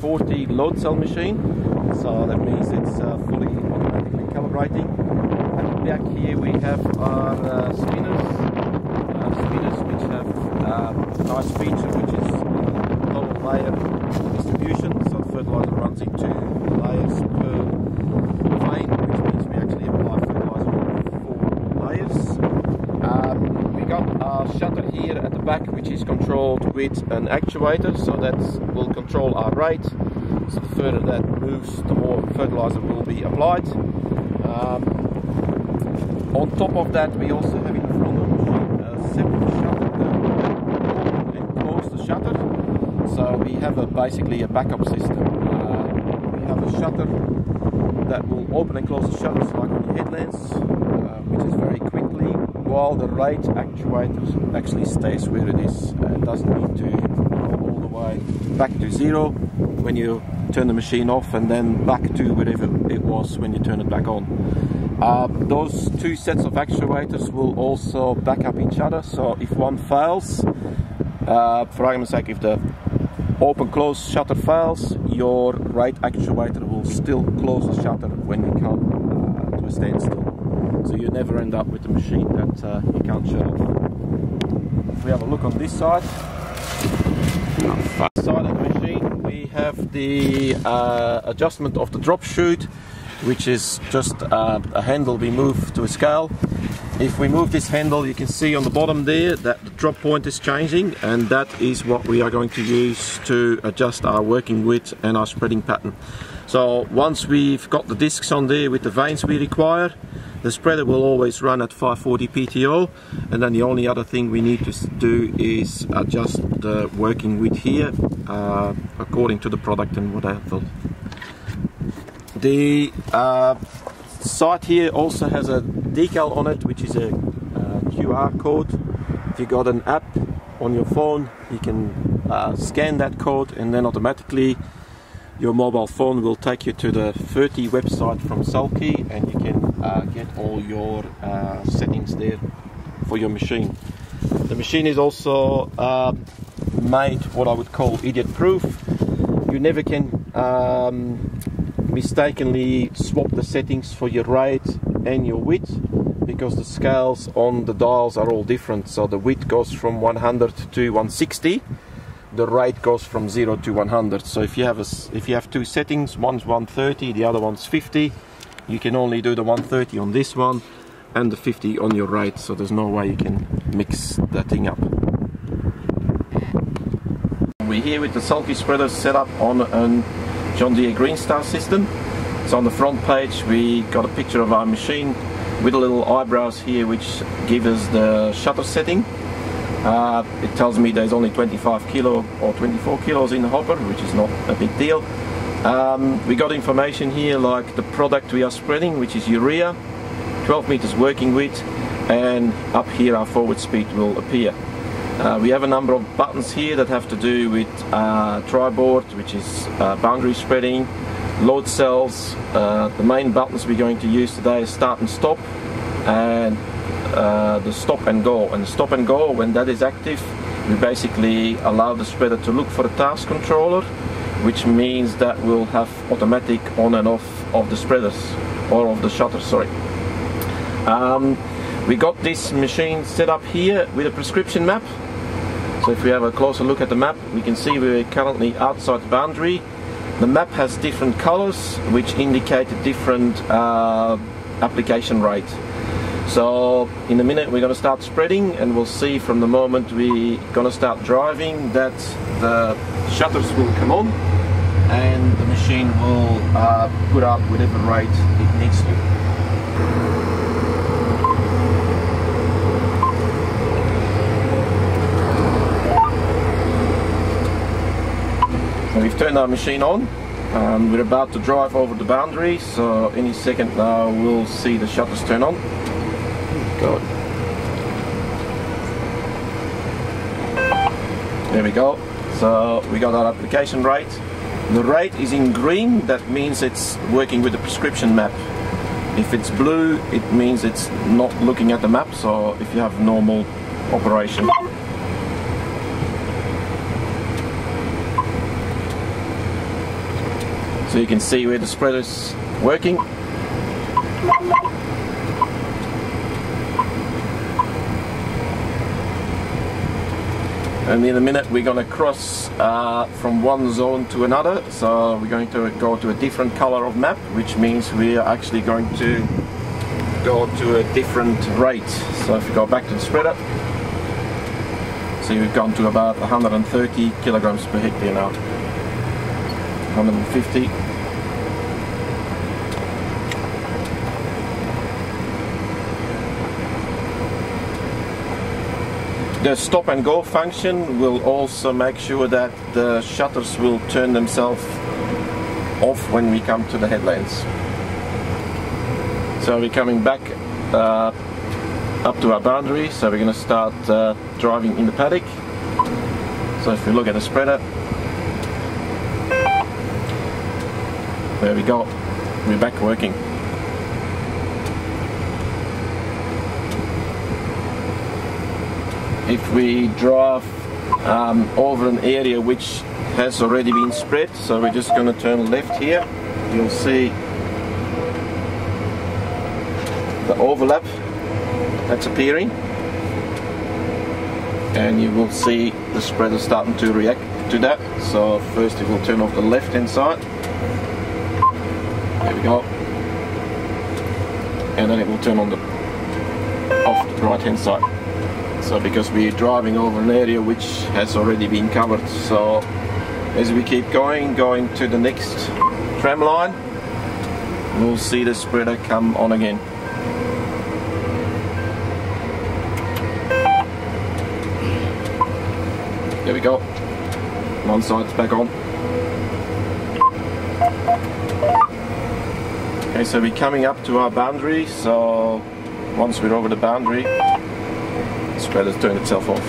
40 load cell machine, so that means it's fully automatically calibrating. At the back here we have our spinners which have a nice feature, which is double layer distribution, so the fertilizer runs into layers per vein, which means we actually apply fertilizer on 4 layers. We got our shutter here at the back, which is controlled with an actuator, so that will control our rate. So the further that moves, the more fertilizer will be applied. On top of that, we also have in front of the machine a separate shutter that will open and close the shutter. So we have basically a backup system. We have a shutter that will open and close the shutters like on the headlamps, which is very quickly, while the rate actuator actually stays where it is and doesn't need to go all the way back to 0 when you turn the machine off, and then back to wherever it was when you turn it back on. Those 2 sets of actuators will also back up each other, so if one fails, for argument's sake, if the open-close shutter fails, your rate actuator will still close the shutter when you come to a standstill. So you never end up with a machine that you can't shut off. If we have a look on this side, of the machine, we have the adjustment of the drop chute, which is just a handle we move to a scale. If we move this handle, you can see on the bottom there that the drop point is changing, and that is what we are going to use to adjust our working width and our spreading pattern. So once we've got the discs on there with the vanes we require, the spreader will always run at 540 PTO, and then the only other thing we need to do is adjust the working width here according to the product and whatever. The site here also has a decal on it, which is a QR code. If you got an app on your phone, you can scan that code, and then automatically your mobile phone will take you to the Ferti website from Selke, and you can get all your settings there for your machine. The machine is also made what I would call idiot proof. You never can mistakenly swap the settings for your rate and your width, because the scales on the dials are all different. So the width goes from 100 to 160, the rate goes from 0 to 100. So if you have 2 settings, one's 130, the other one's 50, you can only do the 130 on this one and the 50 on your rate, so there's no way you can mix that thing up. We're here with the Selke spreader set up on a John Deere Greenstar system. So on the front page we got a picture of our machine with a little eyebrows here, which give us the shutter setting. It tells me there's only 25 kilo or 24 kilos in the hopper, which is not a big deal. We got information here like the product we are spreading, which is urea, 12 meters working width, and up here our forward speed will appear. We have a number of buttons here that have to do with tri-board, which is boundary spreading, load cells. The main buttons we're going to use today is start and stop, and the stop and go. And the stop and go, when that is active, we basically allow the spreader to look for the task controller, which means that we'll have automatic on and off of the spreaders, or of the shutter, sorry. We got this machine set up here with a prescription map. So if we have a closer look at the map, we can see we're currently outside the boundary. The map has different colors which indicate a different application rate. So in a minute we're going to start spreading, and we'll see from the moment we're going to start driving that the shutters will come on and the machine will put up whatever rate it needs to. We've turned our machine on. We're about to drive over the boundary, so any second now we'll see the shutters turn on. Go. There we go. So we got our application rate. The rate is in green, that means it's working with the prescription map. If it's blue, it means it's not looking at the map, so if you have normal operation. So you can see where the spreader's working. And in a minute we're going to cross from one zone to another, so we're going to go to a different color of map, which means we are actually going to go to a different rate. So if you go back to the spreader, see we've gone to about 130 kilograms per hectare now. 150. The stop and go function will also make sure that the shutters will turn themselves off when we come to the headlands. So we're coming back up to our boundary, so we're going to start driving in the paddock. So if we look at the spreader, there we go, we're back working. If we drive over an area which has already been spread, so we're just going to turn left here, you'll see the overlap that's appearing, and you will see the spreader starting to react to that. So first it will turn off the left hand side, there we go, and then it will turn on off the right hand side. So because we're driving over an area which has already been covered, so as we keep going to the next tram line, we'll see the spreader come on again. There we go, one side's back on. Okay, so we're coming up to our boundary, so once we're over the boundary, the spreader's turned itself off.